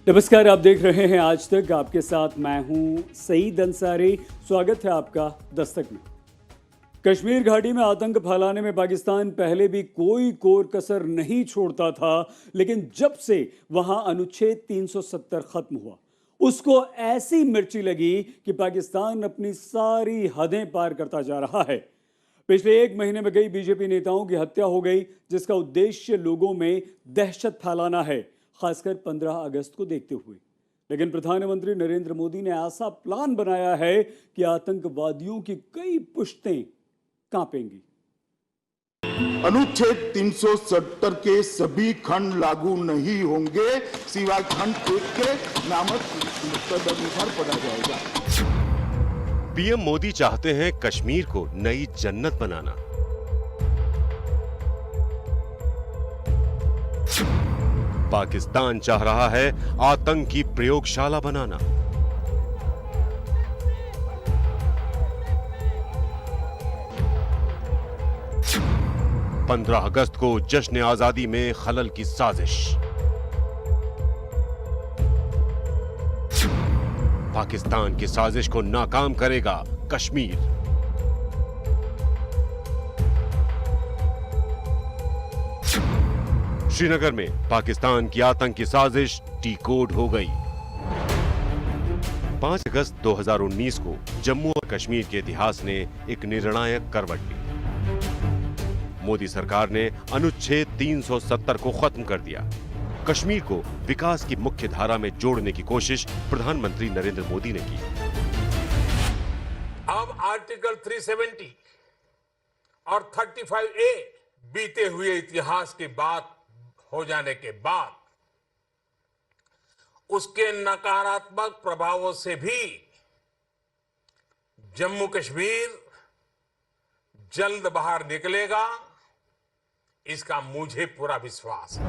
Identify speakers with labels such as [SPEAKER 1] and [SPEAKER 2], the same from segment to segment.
[SPEAKER 1] नमस्कार, आप देख रहे हैं आज तक। आपके साथ मैं हूं सईद अंसारी। स्वागत है आपका दस्तक में। कश्मीर घाटी में आतंक फैलाने में पाकिस्तान पहले भी कोई कोर कसर नहीं छोड़ता था, लेकिन जब से वहां अनुच्छेद 370 खत्म हुआ, उसको ऐसी मिर्ची लगी कि पाकिस्तान अपनी सारी हदें पार करता जा रहा है। पिछले एक महीने में कई बीजेपी नेताओं की हत्या हो गई, जिसका उद्देश्य लोगों में दहशत फैलाना है, खासकर 15 अगस्त को देखते हुए। लेकिन प्रधानमंत्री नरेंद्र मोदी ने ऐसा प्लान बनाया है कि आतंकवादियों की कई पुश्तें कांपेंगी।
[SPEAKER 2] अनुच्छेद 370 के सभी खंड लागू नहीं होंगे, सिवाय खंड 1 के नामक तदनुसार पढ़ा जाएगा।
[SPEAKER 3] पीएम मोदी चाहते हैं कश्मीर को नई जन्नत बनाना। पाकिस्तान चाह रहा है आतंक की प्रयोगशाला बनाना। पंद्रह अगस्त को जश्न आजादी में खलल की साजिश। पाकिस्तान की साजिश को नाकाम करेगा कश्मीर। श्रीनगर में पाकिस्तान की आतंकी साजिश डीकोड हो गई। 5 अगस्त 2019 को जम्मू और कश्मीर के इतिहास ने एक निर्णायक करवट ली। मोदी सरकार ने अनुच्छेद 370 को खत्म कर दिया। कश्मीर को विकास की मुख्य धारा में जोड़ने की कोशिश प्रधानमंत्री नरेंद्र मोदी ने की।
[SPEAKER 4] अब आर्टिकल 370 और 35A बीते हुए इतिहास की बात हो जाने के बाद उसके नकारात्मक प्रभावों से भी जम्मू कश्मीर जल्द बाहर निकलेगा, इसका मुझे पूरा विश्वास है।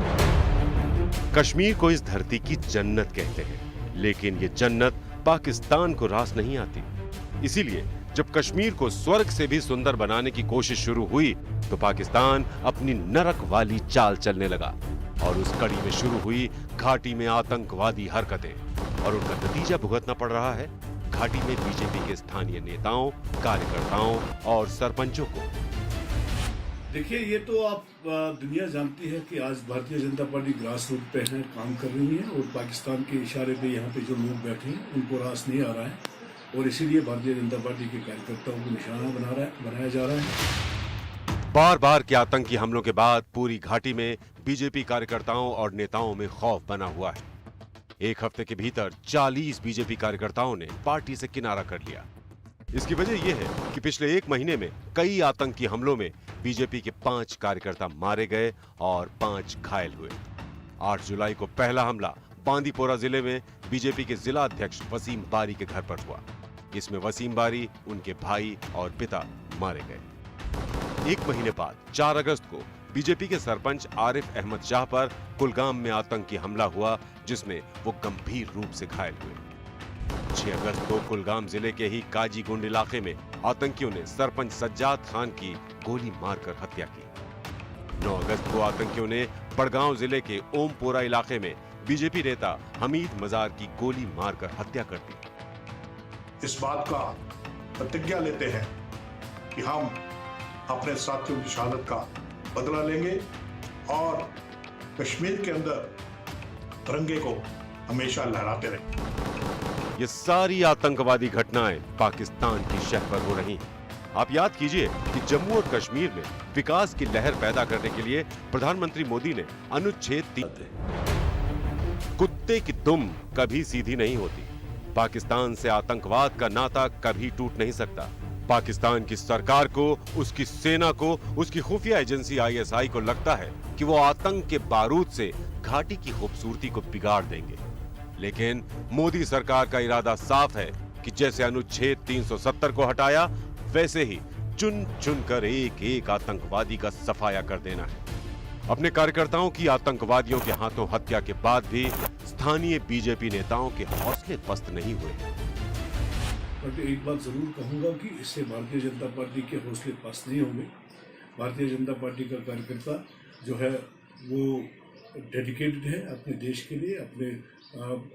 [SPEAKER 3] कश्मीर को इस धरती की जन्नत कहते हैं, लेकिन ये जन्नत पाकिस्तान को रास नहीं आती। इसीलिए जब कश्मीर को स्वर्ग से भी सुंदर बनाने की कोशिश शुरू हुई, तो पाकिस्तान अपनी नरक वाली चाल चलने लगा और उस कड़ी में शुरू हुई घाटी में आतंकवादी हरकतें, और उनका नतीजा भुगतना पड़ रहा है घाटी में बीजेपी के स्थानीय नेताओं, कार्यकर्ताओं और सरपंचों को।
[SPEAKER 5] देखिए, ये तो आप दुनिया जानती है कि आज Bharatiya Janata party grass root पे है, काम कर रही है, और पाकिस्तान के इशारे पे यहाँ पे जो लोग बैठे हैं उनको रास नहीं आ रहा है, और इसीलिए भारतीय जनता पार्टी के कार्यकर्ताओं को निशाना बनाया जा रहा है।
[SPEAKER 3] बार बार के आतंकी हमलों के बाद पूरी घाटी में बीजेपी कार्यकर्ताओं और नेताओं में खौफ बना हुआ है। एक हफ्ते के भीतर 40 बीजेपी कार्यकर्ताओं ने पार्टी से किनारा कर लिया। इसकी वजह यह है कि पिछले एक महीने में कई आतंकी हमलों में बीजेपी के 5 कार्यकर्ता मारे गए और 5 घायल हुए। 8 जुलाई को पहला हमला बांदीपोरा जिले में बीजेपी के जिला अध्यक्ष वसीम बारी के घर पर हुआ। इसमें वसीम बारी, उनके भाई और पिता मारे गए। एक महीने बाद 4 अगस्त को बीजेपी के सरपंच आरिफ अहमद शाह पर कुलगाम में आतंकी हमला हुआ, जिसमें वो गंभीर रूप से घायल हुए। 6 अगस्त को कुलगाम जिले के ही काजीगुंड इलाके में आतंकियों ने सरपंच सज्जाद खान की गोली मारकर हत्या की। 9 अगस्त को आतंकियों ने बड़गांव जिले के ओमपोरा इलाके में बीजेपी नेता हमीद मजार की गोली मारकर हत्या कर दी।
[SPEAKER 6] इस बात का प्रतिज्ञा लेते हैं कि हम अपने साथियों की शहादत का बदला लेंगे और कश्मीर के अंदर तिरंगे को हमेशा लहराते रहेंगे।
[SPEAKER 3] ये सारी आतंकवादी घटनाएं पाकिस्तान की शह पर हो रही हैं। आप याद कीजिए कि जम्मू और कश्मीर में विकास की लहर पैदा करने के लिए प्रधानमंत्री मोदी ने अनुच्छेद 3। कुत्ते की दुम कभी सीधी नहीं होती। पाकिस्तान से आतंकवाद का नाता कभी टूट नहीं सकता। पाकिस्तान की सरकार को, उसकी सेना को, उसकी खुफिया एजेंसी ISI को लगता है कि वो आतंक के बारूद से घाटी की खूबसूरती को बिगाड़ देंगे। लेकिन मोदी सरकार का इरादा साफ है कि जैसे अनुच्छेद 370 को हटाया, वैसे ही चुन चुन कर एक एक आतंकवादी का सफाया कर देना है। अपने कार्यकर्ताओं की आतंकवादियों के हाथों हत्या के बाद भी स्थानीय बीजेपी नेताओं के हौसले पस्त नहीं हुए।
[SPEAKER 5] बट एक बात जरूर कहूंगा कि इससे भारतीय जनता पार्टी के हौसले पस्त नहीं होंगे। भारतीय जनता पार्टी का कार्यकर्ता जो है वो डेडिकेटेड है अपने देश के लिए, अपने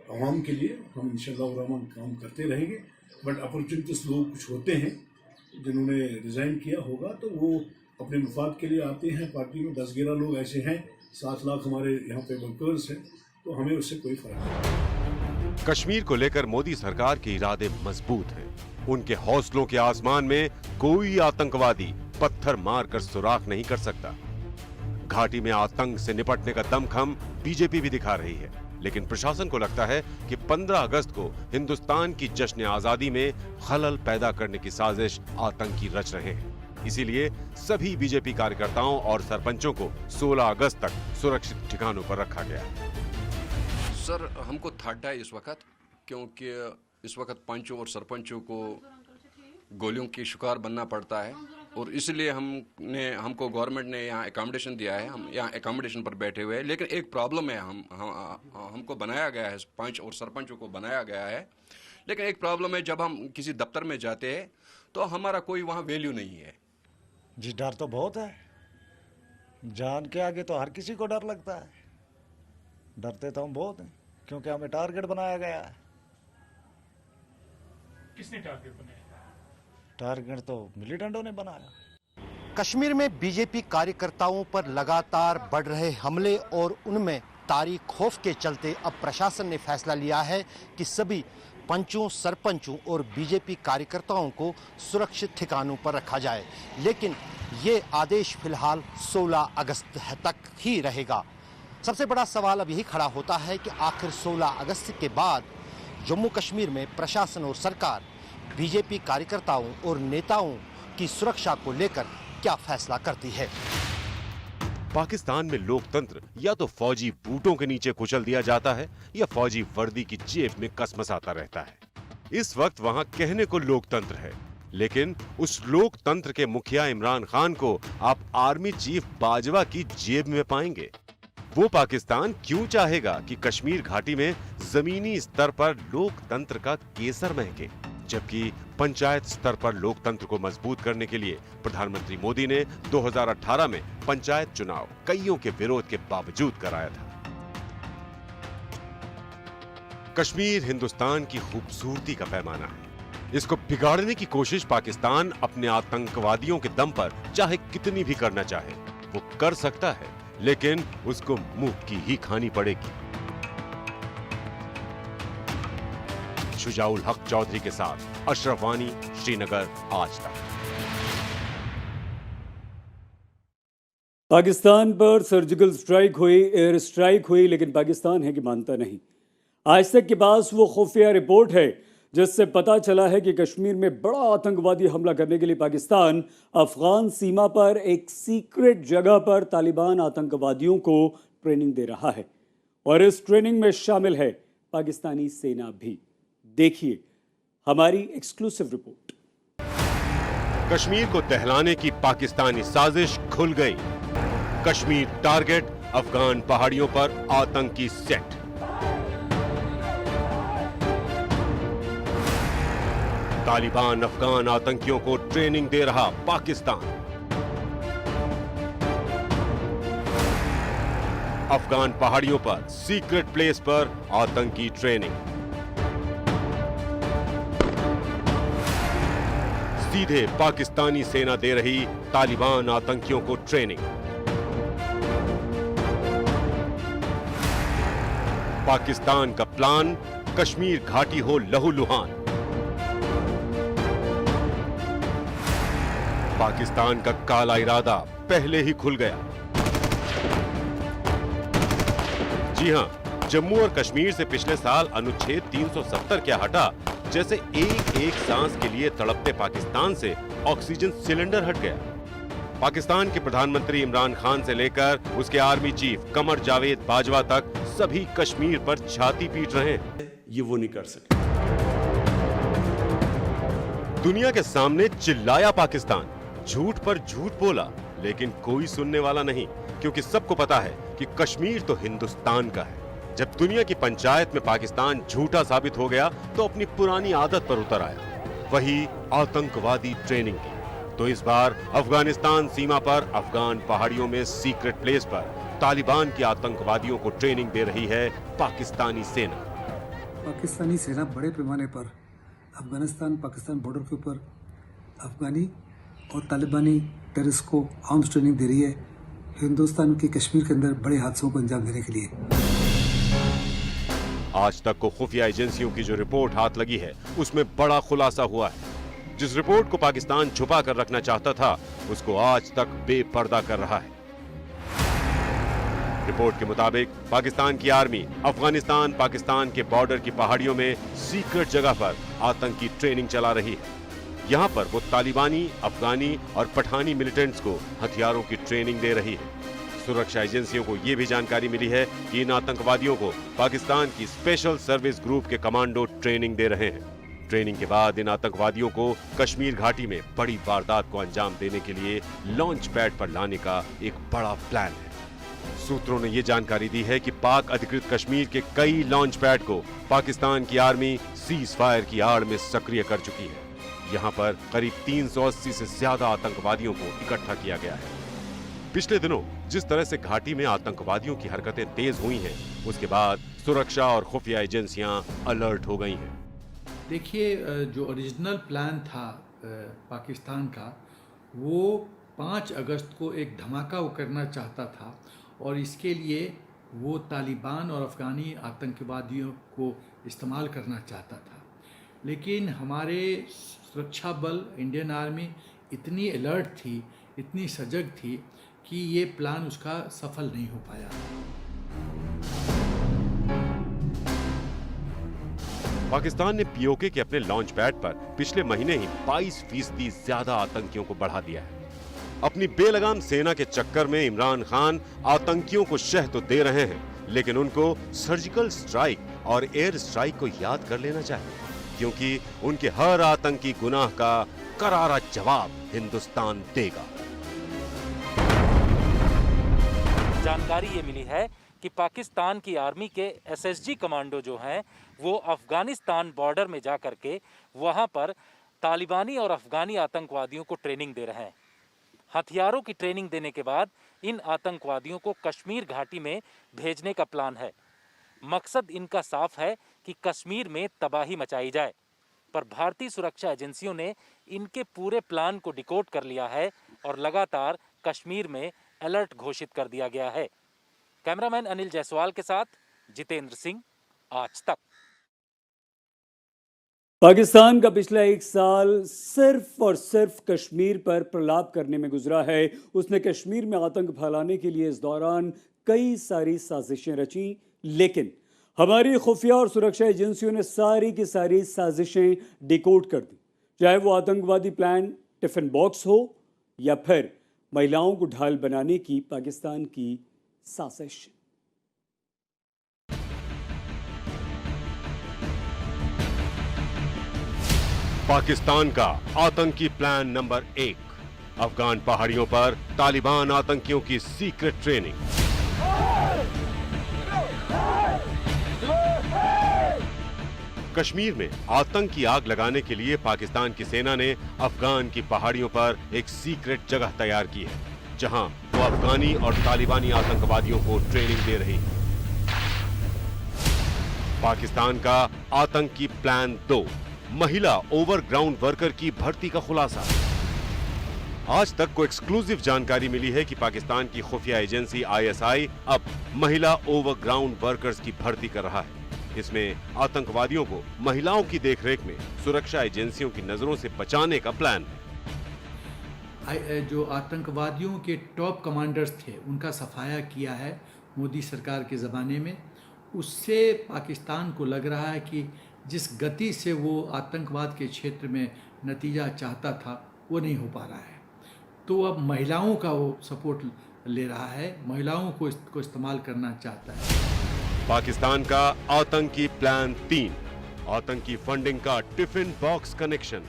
[SPEAKER 5] आवाम के लिए। हम इंशाअल्लाह रहमान काम करते रहेंगे। बट अपॉर्चुनिटीज लोग कुछ होते हैं जिन्होंने रिज़ाइन किया होगा, तो वो अपने मुफाद के लिए आते हैं। पार्टी में 10-11 लोग ऐसे हैं, 7 लाख हमारे यहाँ पे वर्कर्स हैं, तो हमें उससे कोई फर्क नहीं।
[SPEAKER 3] कश्मीर को लेकर मोदी सरकार के इरादे मजबूत हैं। उनके हौसलों के आसमान में कोई आतंकवादी पत्थर मारकर सुराख नहीं कर सकता। घाटी में आतंक से निपटने का दमखम बीजेपी भी दिखा रही है, लेकिन प्रशासन को लगता है कि 15 अगस्त को हिंदुस्तान की जश्न आजादी में खलल पैदा करने की साजिश आतंकी रच रहे हैं। इसीलिए सभी बीजेपी कार्यकर्ताओं और सरपंचों को 16 अगस्त तक सुरक्षित ठिकानों पर रखा गया है।
[SPEAKER 7] सर, हमको थर्ड है इस वक्त, क्योंकि इस वक्त पंचों और सरपंचों को गोलियों की शिकार बनना पड़ता है, और इसलिए हमको गवर्नमेंट ने यहाँ एकोमोडेशन दिया है। हम यहाँ एकोमोडेशन पर बैठे हुए हैं, लेकिन एक प्रॉब्लम है। हमको बनाया गया है, पंच और सरपंचों को बनाया गया है, लेकिन एक प्रॉब्लम है, जब हम किसी दफ्तर में जाते हैं तो हमारा कोई वहाँ वैल्यू नहीं है।
[SPEAKER 8] जी, डर तो बहुत है। जान के आगे तो हर किसी को डर लगता है। डरते तो हम बहुत हैं, क्योंकि हमें टारगेट बनाया गया है।
[SPEAKER 9] किसने टारगेट बनाया?
[SPEAKER 8] टारगेट तो मिलिटेंटों ने बनाया।
[SPEAKER 10] कश्मीर में बीजेपी कार्यकर्ताओं पर लगातार बढ़ रहे हमले और उनमें तारी खौफ के चलते अब प्रशासन ने फैसला लिया है कि सभी पंचों, सरपंचों और बीजेपी कार्यकर्ताओं को सुरक्षित ठिकानों पर रखा जाए। लेकिन ये आदेश फिलहाल 16 अगस्त तक ही रहेगा। सबसे बड़ा सवाल अब यही खड़ा होता है कि आखिर 16 अगस्त के बाद जम्मू कश्मीर में प्रशासन और सरकार बीजेपी कार्यकर्ताओं और नेताओं की सुरक्षा को लेकर क्या फैसला करती है।
[SPEAKER 3] पाकिस्तान में लोकतंत्र या तो फौजी बूटों के नीचे कुचल दिया जाता है या फौजी वर्दी की जेब में कसमसाता रहता है। इस वक्त वहां कहने को लोकतंत्र है, लेकिन उस लोकतंत्र के मुखिया इमरान खान को आप आर्मी चीफ बाजवा की जेब में पाएंगे। वो पाकिस्तान क्यों चाहेगा कि कश्मीर घाटी में जमीनी स्तर पर लोकतंत्र का केसर महके, जबकि पंचायत स्तर पर लोकतंत्र को मजबूत करने के लिए प्रधानमंत्री मोदी ने 2018 में पंचायत चुनाव कईयों के विरोध के बावजूद कराया था। कश्मीर हिंदुस्तान की खूबसूरती का पैमाना है। इसको बिगाड़ने की कोशिश पाकिस्तान अपने आतंकवादियों के दम पर चाहे कितनी भी करना चाहे वो कर सकता है, लेकिन उसको मुंह की ही खानी पड़ेगी। शुजाउल हक चौधरी के साथ अशरफ वानी, श्रीनगर, आज तक।
[SPEAKER 1] पाकिस्तान पर सर्जिकल स्ट्राइक हुई, एयर स्ट्राइक हुई, लेकिन पाकिस्तान है कि मानता नहीं। आज तक के पास वो खुफिया रिपोर्ट है जिससे पता चला है कि कश्मीर में बड़ा आतंकवादी हमला करने के लिए पाकिस्तान अफगान सीमा पर एक सीक्रेट जगह पर तालिबान आतंकवादियों को ट्रेनिंग दे रहा है, और इस ट्रेनिंग में शामिल है पाकिस्तानी सेना भी। देखिए हमारी एक्सक्लूसिव रिपोर्ट।
[SPEAKER 3] कश्मीर को दहलाने की पाकिस्तानी साजिश खुल गई। कश्मीर टारगेट, अफगान पहाड़ियों पर आतंकी सेट। तालिबान अफगान आतंकियों को ट्रेनिंग दे रहा पाकिस्तान। अफगान पहाड़ियों पर सीक्रेट प्लेस पर आतंकी ट्रेनिंग। सीधे पाकिस्तानी सेना दे रही तालिबान आतंकियों को ट्रेनिंग। पाकिस्तान का प्लान, कश्मीर घाटी हो लहूलुहान। पाकिस्तान का काला इरादा पहले ही खुल गया। जी हां, जम्मू और कश्मीर से पिछले साल अनुच्छेद 370 क्या हटा, जैसे एक एक सांस के लिए तड़पते पाकिस्तान से ऑक्सीजन सिलेंडर हट गया। पाकिस्तान के प्रधानमंत्री इमरान खान से लेकर उसके आर्मी चीफ कमर जावेद बाजवा तक सभी कश्मीर पर छाती पीट रहे हैं।
[SPEAKER 11] ये वो नहीं कर सकते।
[SPEAKER 3] दुनिया के सामने चिल्लाया पाकिस्तान, झूठ पर झूठ बोला, लेकिन कोई सुनने वाला नहीं, क्योंकि सबको पता है कि कश्मीर तो हिंदुस्तान का है। जब दुनिया की पंचायत में पाकिस्तान झूठा साबित हो गया तो अपनी पुरानी आदत पर उतर आया, वही आतंकवादी ट्रेनिंग की। तो इस बार अफगानिस्तान सीमा पर अफगान पहाड़ियों में सीक्रेट प्लेस पर तालिबान के आतंकवादियों को ट्रेनिंग दे रही है पाकिस्तानी सेना।
[SPEAKER 9] पाकिस्तानी सेना बड़े पैमाने पर अफगानिस्तान पाकिस्तान बॉर्डर के ऊपर अफगानी और तालिबानी टेररिस्ट को आर्म्स ट्रेनिंग दे रही है हिंदुस्तान के कश्मीर के अंदर बड़े हादसों को अंजाम देने के लिए।
[SPEAKER 3] आज तक को खुफिया एजेंसियों की जो रिपोर्ट हाथ लगी है उसमें बड़ा खुलासा हुआ है। जिस रिपोर्ट को पाकिस्तान छुपा कर रखना चाहता था उसको आज तक बेपर्दा कर रहा है। रिपोर्ट के मुताबिक पाकिस्तान की आर्मी अफगानिस्तान पाकिस्तान के बॉर्डर की पहाड़ियों में सीक्रेट जगह पर आतंकी ट्रेनिंग चला रही है। यहाँ पर वो तालिबानी, अफगानी और पठानी मिलिटेंट्स को हथियारों की ट्रेनिंग दे रही है। सुरक्षा एजेंसियों को यह भी जानकारी मिली है कि इन आतंकवादियों को पाकिस्तान की स्पेशल सर्विस ग्रुप के कमांडो ट्रेनिंग दे रहे हैं। ट्रेनिंग के बाद इन आतंकवादियों को कश्मीर घाटी में बड़ी वारदात को अंजाम देने के लिए लॉन्च पैड पर लाने का एक बड़ा प्लान है। सूत्रों ने यह जानकारी दी है कि पाक अधिकृत कश्मीर के कई लॉन्च पैड को पाकिस्तान की आर्मी सीज फायर की आड़ में सक्रिय कर चुकी है। यहाँ पर करीब 380 से ज्यादा आतंकवादियों को इकट्ठा किया गया है। पिछले दिनों जिस तरह से घाटी में आतंकवादियों की हरकतें तेज हुई हैं, उसके बाद सुरक्षा और खुफिया एजेंसियां अलर्ट हो गई हैं।
[SPEAKER 11] देखिए, जो ओरिजिनल प्लान था पाकिस्तान का, वो 5 अगस्त को एक धमाका वो करना चाहता था और इसके लिए वो तालिबान और अफ़गानी आतंकवादियों को इस्तेमाल करना चाहता था। लेकिन हमारे सुरक्षा बल, इंडियन आर्मी इतनी अलर्ट थी, इतनी सजग थी कि ये प्लान उसका सफल नहीं हो पाया।
[SPEAKER 3] पाकिस्तान ने पीओके के अपने लॉन्च पैड पर पिछले महीने ही 22% ज्यादा आतंकियों को बढ़ा दिया है। अपनी बेलगाम सेना के चक्कर में इमरान खान आतंकियों को शह तो दे रहे हैं, लेकिन उनको सर्जिकल स्ट्राइक और एयर स्ट्राइक को याद कर लेना चाहिए, क्योंकि उनके हर आतंकी गुनाह का करारा जवाब हिंदुस्तान देगा।
[SPEAKER 12] जानकारी ये मिली है कि पाकिस्तान की आर्मी के एसएसजी कमांडो जो हैं वो अफगानिस्तान बॉर्डर में जा कर के वहाँ पर तालिबानी और अफगानी आतंकवादियों को ट्रेनिंग दे रहे हैं। हथियारों की ट्रेनिंग देने के बाद इन आतंकवादियों को कश्मीर घाटी में भेजने का प्लान है। मकसद इनका साफ है कि कश्मीर में तबाही मचाई जाए, पर भारतीय सुरक्षा एजेंसियों ने इनके पूरे प्लान को डिकोड कर लिया है और लगातार कश्मीर में अलर्ट घोषित कर दिया गया है। कैमरामैन अनिल जायसवाल के साथ जितेंद्र सिंह, आज तक।
[SPEAKER 1] पाकिस्तान का पिछला 1 साल सिर्फ और सिर्फ कश्मीर पर प्रलाप करने में गुजरा है। उसने कश्मीर में आतंक फैलाने के लिए इस दौरान कई सारी साजिशें रची, लेकिन हमारी खुफिया और सुरक्षा एजेंसियों ने सारी की सारी साजिशें डिकोड कर दी। चाहे वो आतंकवादी प्लान टिफिन बॉक्स हो या फिर महिलाओं को ढाल बनाने की पाकिस्तान की साजिश।
[SPEAKER 3] पाकिस्तान का आतंकी प्लान नंबर 1, अफगान पहाड़ियों पर तालिबान आतंकियों की सीक्रेट ट्रेनिंग। कश्मीर में आतंक की आग लगाने के लिए पाकिस्तान की सेना ने अफगान की पहाड़ियों पर एक सीक्रेट जगह तैयार की है, जहां वो अफगानी और तालिबानी आतंकवादियों को ट्रेनिंग दे रही है। पाकिस्तान का आतंकी प्लान 2, महिला ओवरग्राउंड वर्कर की भर्ती का खुलासा। आज तक को एक्सक्लूसिव जानकारी मिली है कि पाकिस्तान की खुफिया एजेंसी ISI अब महिला ओवरग्राउंड वर्कर्स की भर्ती कर रहा है। इसमें आतंकवादियों को महिलाओं की देखरेख में सुरक्षा एजेंसियों की नजरों से बचाने का प्लान है।
[SPEAKER 11] जो आतंकवादियों के टॉप कमांडर्स थे उनका सफाया किया है मोदी सरकार के ज़माने में। उससे पाकिस्तान को लग रहा है कि जिस गति से वो आतंकवाद के क्षेत्र में नतीजा चाहता था वो नहीं हो पा रहा है, तो अब महिलाओं का वो सपोर्ट ले रहा है, महिलाओं को इसको इस्तेमाल करना चाहता है।
[SPEAKER 3] पाकिस्तान का आतंकी प्लान 3, आतंकी फंडिंग का टिफिन बॉक्स कनेक्शन।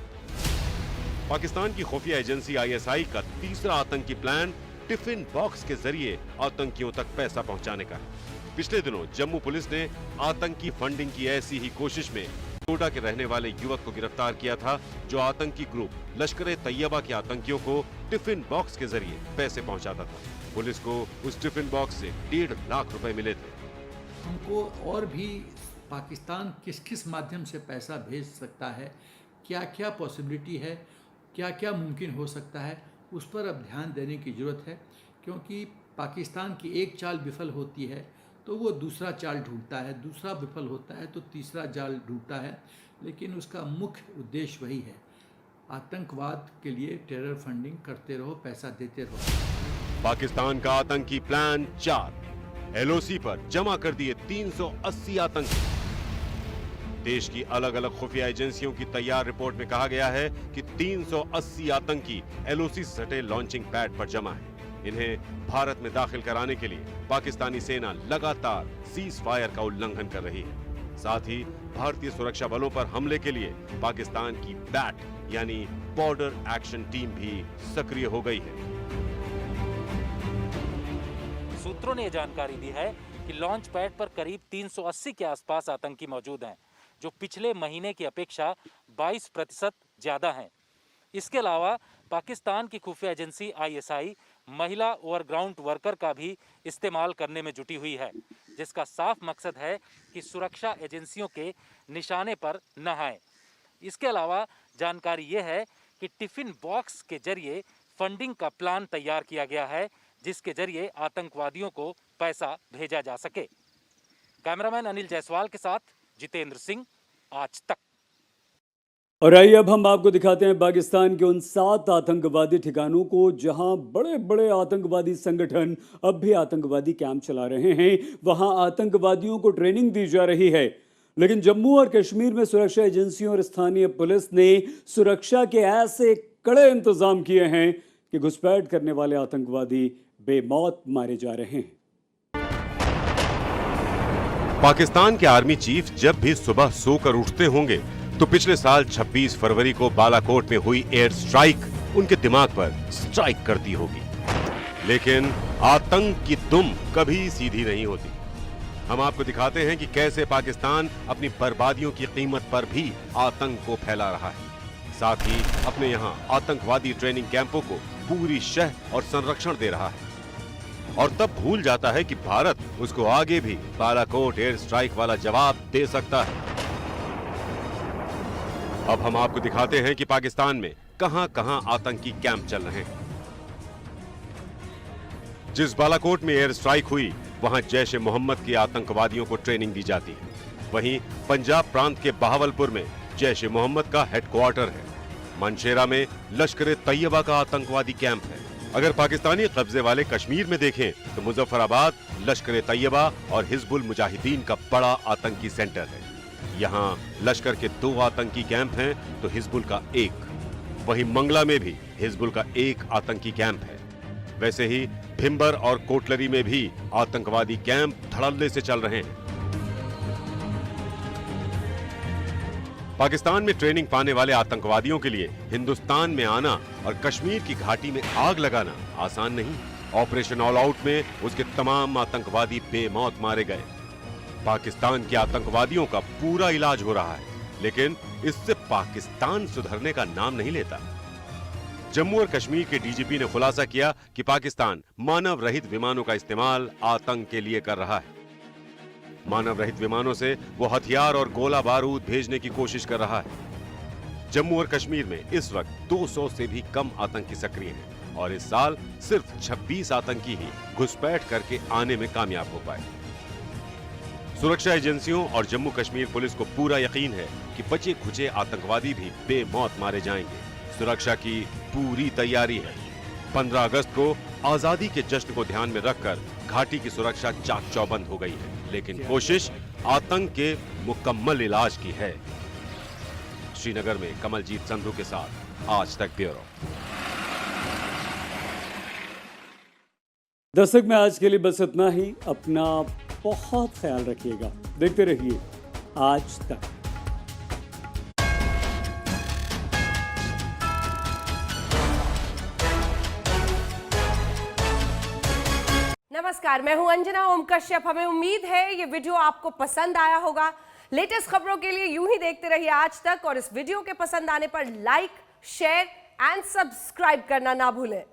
[SPEAKER 3] पाकिस्तान की खुफिया एजेंसी ISI का तीसरा आतंकी प्लान टिफिन बॉक्स के जरिए आतंकियों तक पैसा पहुंचाने का है। पिछले दिनों जम्मू पुलिस ने आतंकी फंडिंग की ऐसी ही कोशिश में डोडा के रहने वाले युवक को गिरफ्तार किया था, जो आतंकी ग्रुप लश्कर-ए-तैयबा के आतंकियों को टिफिन बॉक्स के जरिए पैसे पहुंचाता था। पुलिस को उस टिफिन बॉक्स से 1.5 लाख रुपए मिले थे।
[SPEAKER 11] हमको और भी पाकिस्तान किस किस माध्यम से पैसा भेज सकता है, क्या क्या पॉसिबिलिटी है, क्या क्या मुमकिन हो सकता है, उस पर अब ध्यान देने की ज़रूरत है। क्योंकि पाकिस्तान की एक चाल विफल होती है तो वो दूसरा चाल ढूंढता है, दूसरा विफल होता है तो तीसरा चाल ढूंढता है, लेकिन उसका मुख्य उद्देश्य वही है, आतंकवाद के लिए टेरर फंडिंग करते रहो, पैसा देते रहो।
[SPEAKER 3] पाकिस्तान का आतंकी प्लान 4, एलओसी पर जमा कर दिए 380 आतंकी। देश की अलग अलग खुफिया एजेंसियों की तैयार रिपोर्ट में कहा गया है कि 380 आतंकी एलओसी से सटे लॉन्चिंग पैड पर जमा है। इन्हें भारत में दाखिल कराने के लिए पाकिस्तानी सेना लगातार सीज फायर का उल्लंघन कर रही है। साथ ही भारतीय सुरक्षा बलों पर हमले के लिए पाकिस्तान की बैट यानी बॉर्डर एक्शन टीम भी सक्रिय हो गई है।
[SPEAKER 12] सूत्रों ने जानकारी दी है कि लॉन्च पैड पर करीब 380 के आसपास आतंकी मौजूद हैं, जो पिछले महीने की अपेक्षा 22% ज्यादा हैं। इसके अलावा पाकिस्तान की खुफिया एजेंसी आईएसआई महिला ओवरग्राउंड वर्कर का भी इस्तेमाल करने में जुटी हुई है, जिसका साफ मकसद है कि सुरक्षा एजेंसियों के निशाने पर न आए। इसके अलावा जानकारी ये है कि टिफिन बॉक्स के जरिए फंडिंग का प्लान तैयार किया गया है, जिसके जरिए आतंकवादियों को पैसा भेजा जा सके। कैमरामैन अनिल जायसवाल के साथ जितेंद्र सिंह, आज तक।
[SPEAKER 1] और आइए अब हम आपको दिखाते हैं पाकिस्तान के उन 7 आतंकवादी ठिकानों को जहां बड़े बड़े आतंकवादी संगठन अब भी आतंकवादी कैंप चला रहे हैं। वहां आतंकवादियों को ट्रेनिंग दी जा रही है, लेकिन जम्मू और कश्मीर में सुरक्षा एजेंसियों और स्थानीय पुलिस ने सुरक्षा के ऐसे कड़े इंतजाम किए हैं कि घुसपैठ करने वाले आतंकवादी बेमौत मारे जा रहे हैं।
[SPEAKER 3] पाकिस्तान के आर्मी चीफ जब भी सुबह सोकर उठते होंगे तो पिछले साल 26 फरवरी को बालाकोट में हुई एयर स्ट्राइक उनके दिमाग पर स्ट्राइक करती होगी। लेकिन आतंक की दुम कभी सीधी नहीं होती। हम आपको दिखाते हैं कि कैसे पाकिस्तान अपनी बर्बादियों की कीमत पर भी आतंक को फैला रहा है। साथ ही अपने यहाँ आतंकवादी ट्रेनिंग कैंपों को पूरी शह और संरक्षण दे रहा है, और तब भूल जाता है कि भारत उसको आगे भी बालाकोट एयर स्ट्राइक वाला जवाब दे सकता है। अब हम आपको दिखाते हैं कि पाकिस्तान में कहां-कहां आतंकी कैंप चल रहे हैं। जिस बालाकोट में एयर स्ट्राइक हुई वहां जैश ए मोहम्मद के आतंकवादियों को ट्रेनिंग दी जाती है। वहीं पंजाब प्रांत के बहावलपुर में जैश ए मोहम्मद का हेडक्वार्टर है। मनशेरा में लश्कर तैयबा का आतंकवादी कैंप है। अगर पाकिस्तानी कब्जे वाले कश्मीर में देखें तो मुजफ्फराबाद लश्कर तैयबा और हिजबुल मुजाहिदीन का बड़ा आतंकी सेंटर है। यहाँ लश्कर के 2 आतंकी कैंप हैं तो हिजबुल का 1। वहीं मंगला में भी हिजबुल का 1 आतंकी कैंप है। वैसे ही भिंबर और कोटलरी में भी आतंकवादी कैंप धड़ल्ले से चल रहे हैं। पाकिस्तान में ट्रेनिंग पाने वाले आतंकवादियों के लिए हिंदुस्तान में आना और कश्मीर की घाटी में आग लगाना आसान नहीं। ऑपरेशन ऑल आउट में उसके तमाम आतंकवादी बेमौत मारे गए। पाकिस्तान के आतंकवादियों का पूरा इलाज हो रहा है, लेकिन इससे पाकिस्तान सुधरने का नाम नहीं लेता। जम्मू और कश्मीर के डीजीपी ने खुलासा किया कि पाकिस्तान मानव रहित विमानों का इस्तेमाल आतंक के लिए कर रहा है। मानव रहित विमानों से वो हथियार और गोला बारूद भेजने की कोशिश कर रहा है। जम्मू और कश्मीर में इस वक्त 200 से भी कम आतंकी सक्रिय हैं और इस साल सिर्फ 26 आतंकी ही घुसपैठ करके आने में कामयाब हो पाए। सुरक्षा एजेंसियों और जम्मू कश्मीर पुलिस को पूरा यकीन है कि बचे खुचे आतंकवादी भी बेमौत मारे जाएंगे। सुरक्षा की पूरी तैयारी है। 15 अगस्त को आजादी के जश्न को ध्यान में रखकर घाटी की सुरक्षा चाक चौबंद हो गई है, लेकिन कोशिश आतंक के मुकम्मल इलाज की है। श्रीनगर में कमलजीत संधू के साथ आज तक ब्यूरो।
[SPEAKER 1] दर्शक में आज के लिए बस इतना ही। अपना बहुत ख्याल रखिएगा। देखते रहिए आज तक।
[SPEAKER 13] नमस्कार, मैं हूं अंजना ओम कश्यप। हमें उम्मीद है ये वीडियो आपको पसंद आया होगा। लेटेस्ट खबरों के लिए यूं ही देखते रहिए आज तक, और इस वीडियो के पसंद आने पर लाइक, शेयर एंड सब्सक्राइब करना ना भूलें।